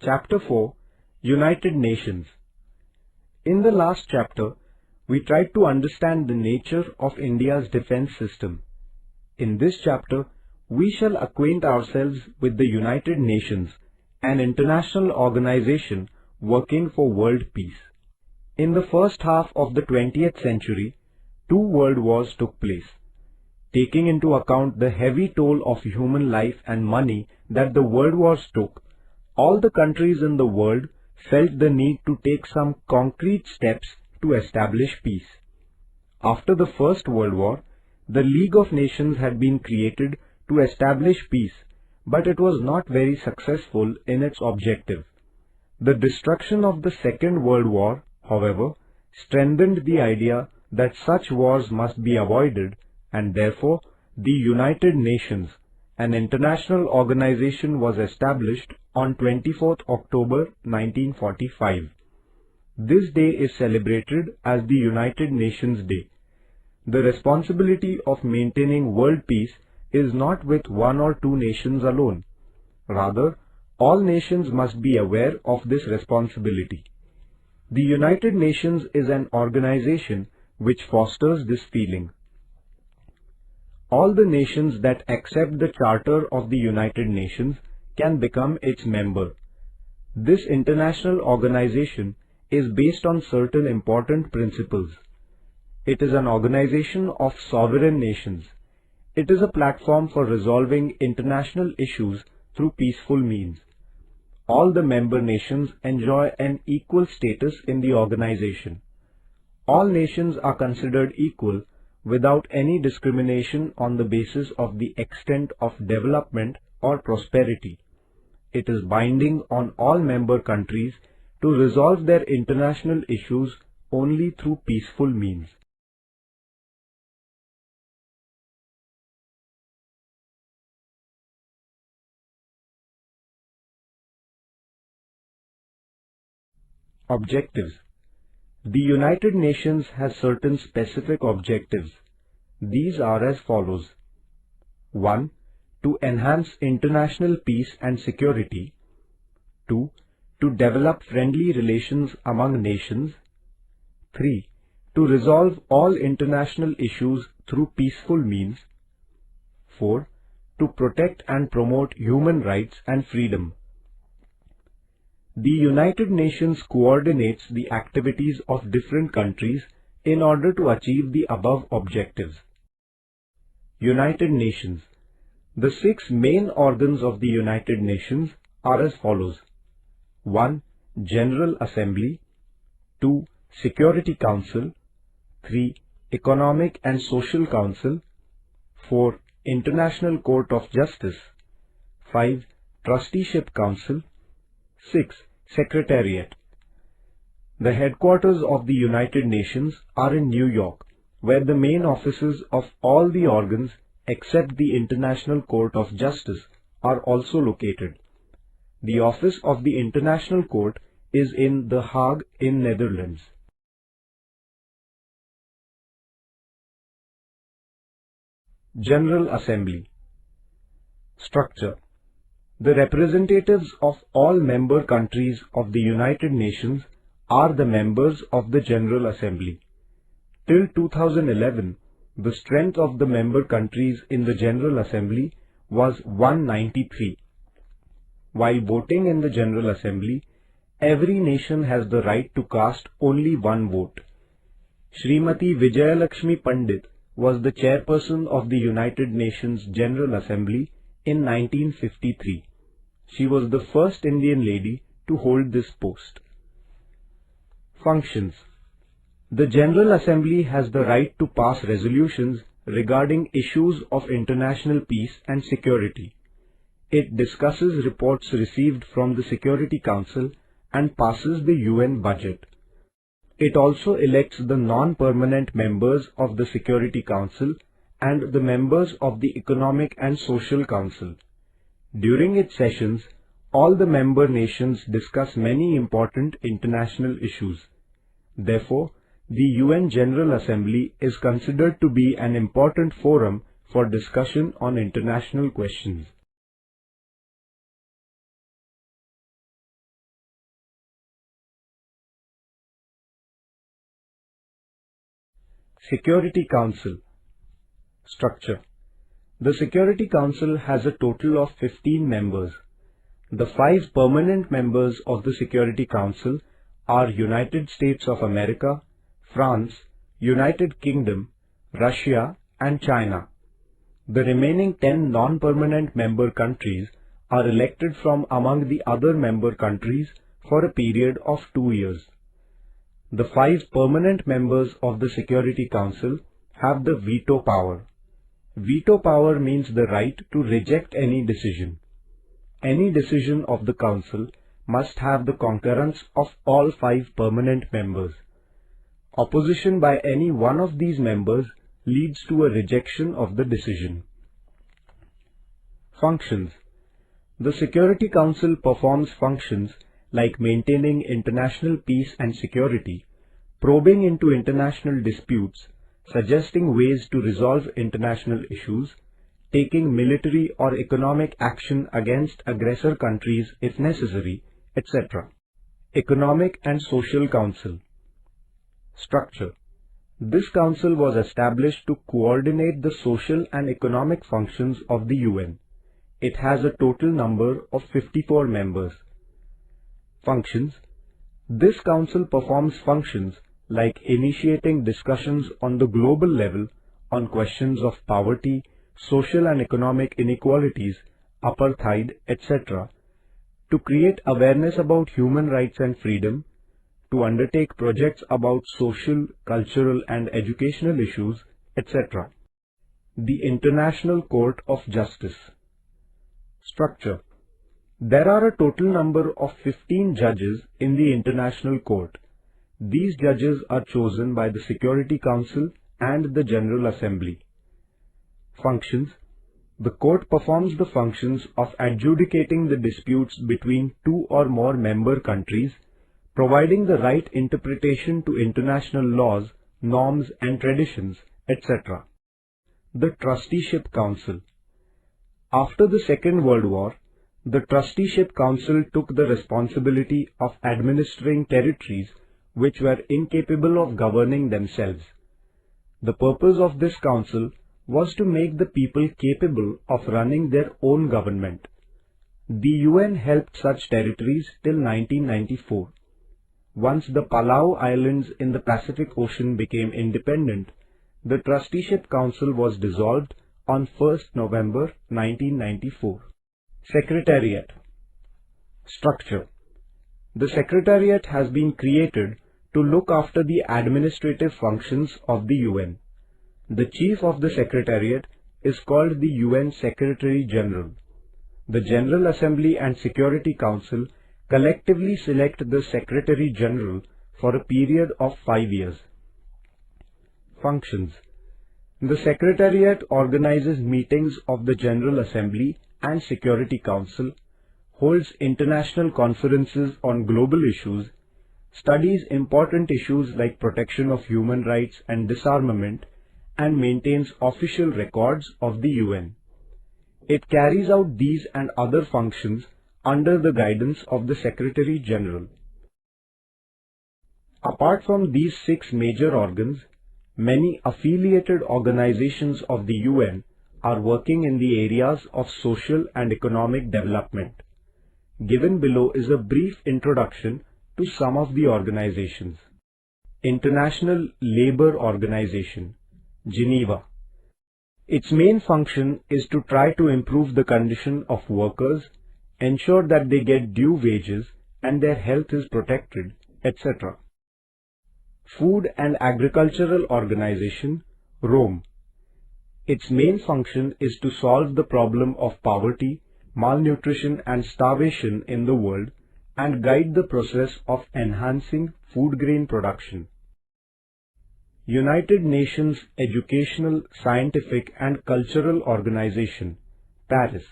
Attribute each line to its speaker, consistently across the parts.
Speaker 1: Chapter 4, United Nations. In the last chapter, we tried to understand the nature of India's defense system. In this chapter, we shall acquaint ourselves with the United Nations, an international organization working for world peace. In the first half of the 20th century, 2 world wars took place. Taking into account the heavy toll of human life and money that the world wars took, all the countries in the world felt the need to take some concrete steps to establish peace. After the First World War, the League of Nations had been created to establish peace, but it was not very successful in its objective. The destruction of the Second World War, however, strengthened the idea that such wars must be avoided, and therefore the United Nations, an international organization, was established on 24th October 1945. This day is celebrated as the United Nations Day. The responsibility of maintaining world peace is not with 1 or 2 nations alone. Rather, all nations must be aware of this responsibility. The United Nations is an organization which fosters this feeling. All the nations that accept the Charter of the United Nations can become its member. This international organization is based on certain important principles. It is an organization of sovereign nations. It is a platform for resolving international issues through peaceful means. All the member nations enjoy an equal status in the organization. All nations are considered equal without any discrimination on the basis of the extent of development or prosperity. It is binding on all member countries to resolve their international issues only through peaceful means. Objectives. The United Nations has certain specific objectives. These are as follows. 1. To enhance international peace and security. 2. To develop friendly relations among nations. 3. To resolve all international issues through peaceful means. 4. To protect and promote human rights and freedom. The United Nations coordinates the activities of different countries in order to achieve the above objectives. United Nations. The 6 main organs of the United Nations are as follows. 1. General Assembly. 2. Security Council. 3. Economic and Social Council. 4. International Court of Justice. 5. Trusteeship Council. 6. Secretariat. The headquarters of the United Nations are in New York, where the main offices of all the organs except the International Court of Justice are also located. The office of the International Court is in The Hague in Netherlands. General Assembly. Structure. The representatives of all member countries of the United Nations are the members of the General Assembly. Till 2011, the strength of the member countries in the General Assembly was 193. While voting in the General Assembly, every nation has the right to cast only one vote. Srimati Vijayalakshmi Pandit was the chairperson of the United Nations General Assembly in 1953. She was the first Indian lady to hold this post. Functions. The General Assembly has the right to pass resolutions regarding issues of international peace and security. It discusses reports received from the Security Council and passes the UN budget. It also elects the non-permanent members of the Security Council and the members of the Economic and Social Council. During its sessions, all the member nations discuss many important international issues. Therefore, the UN General Assembly is considered to be an important forum for discussion on international questions. Security Council. Structure. The Security Council has a total of 15 members. The 5 permanent members of the Security Council are United States of America, France, United Kingdom, Russia and China. The remaining 10 non-permanent member countries are elected from among the other member countries for a period of 2 years. The 5 permanent members of the Security Council have the veto power. Veto power means the right to reject any decision. Any decision of the Council must have the concurrence of all 5 permanent members. Opposition by any one of these members leads to a rejection of the decision. Functions. The Security Council performs functions like maintaining international peace and security, probing into international disputes, suggesting ways to resolve international issues, taking military or economic action against aggressor countries if necessary, etc. Economic and Social Council. Structure. This council was established to coordinate the social and economic functions of the UN. It has a total number of 54 members. Functions. This council performs functions like initiating discussions on the global level on questions of poverty, social and economic inequalities, apartheid, etc., to create awareness about human rights and freedom, to undertake projects about social, cultural and educational issues, etc. The International Court of Justice. Structure. There are a total number of 15 judges in the International Court. These judges are chosen by the Security Council and the General Assembly. Functions. The court performs the functions of adjudicating the disputes between 2 or more member countries, providing the right interpretation to international laws, norms and traditions, etc. The Trusteeship Council. After the Second World War, the Trusteeship Council took the responsibility of administering territories which were incapable of governing themselves. The purpose of this council was to make the people capable of running their own government. The UN helped such territories till 1994. Once the Palau Islands in the Pacific Ocean became independent, the Trusteeship Council was dissolved on 1st November 1994. Secretariat. Structure. The Secretariat has been created to look after the administrative functions of the UN. The Chief of the Secretariat is called the UN Secretary General. The General Assembly and Security Council collectively select the Secretary General for a period of 5 years. Functions. The Secretariat organizes meetings of the General Assembly and Security Council, holds international conferences on global issues, studies important issues like protection of human rights and disarmament, and maintains official records of the UN. It carries out these and other functions under the guidance of the Secretary General. Apart from these 6 major organs, many affiliated organizations of the UN are working in the areas of social and economic development. Given below is a brief introduction to some of the organizations. International Labour Organization, Geneva. Its main function is to try to improve the condition of workers, ensure that they get due wages and their health is protected, etc. Food and Agricultural Organization, Rome. Its main function is to solve the problem of poverty, malnutrition and starvation in the world and guide the process of enhancing food grain production. United Nations Educational, Scientific and Cultural Organization, Paris.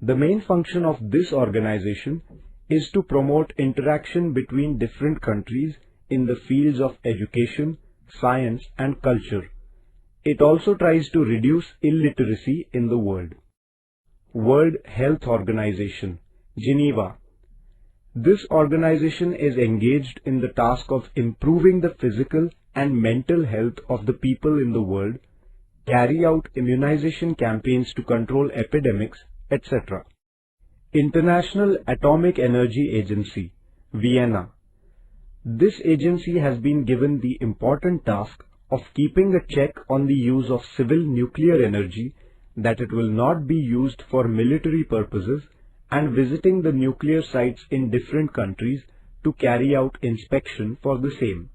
Speaker 1: The main function of this organization is to promote interaction between different countries in the fields of education, science and culture. It also tries to reduce illiteracy in the world. World Health Organization, Geneva. This organization is engaged in the task of improving the physical and mental health of the people in the world, carry out immunization campaigns to control epidemics, etc. International Atomic Energy Agency, Vienna. This agency has been given the important task of keeping a check on the use of civil nuclear energy, that it will not be used for military purposes, and visiting the nuclear sites in different countries to carry out inspection for the same.